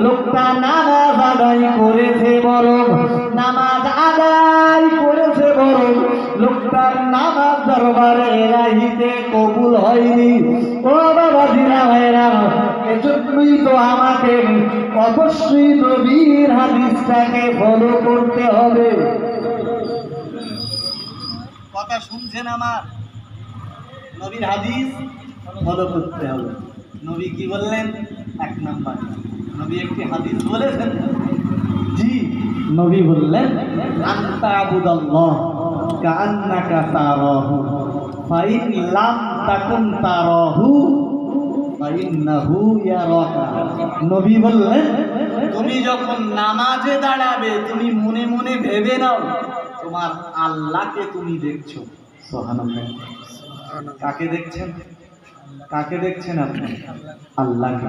লোকটা নামাজ আদায় করেছে বরং নামাজ আদায় করেছে বরং লোকটার নামাজ দরবারে রাহিতে কবুল হয়নি। ও বাবাজিরা ভাইরা, এজন্যই তো আমাকে অবশ্যই নবীর হাদিসটাকে ফলো করতে হবে। কথা শুনছেন আমার? নবীর হাদিস ফলো করতে হবে। নবী কি বললেন? এক নাম্বার, নবী একটি হাদিস বলেছেন। জি, নবী বললেন আনতা আবুদাল্লাহ কাআন্নাকা তারাহু ফাইন লাম তাকুন তারাহু ফাইন্নাহু ইয়ারাকা। নবী বললেন তুমি যখন নামাজে দাঁড়াবে তুমি মনে মনে ভেবে নাও তোমার আল্লাহকে তুমি দেখছো। সুবহানাল্লাহ। কাকে দেখছেন? কাকে দেখছেন আপনি? আল্লাহকে।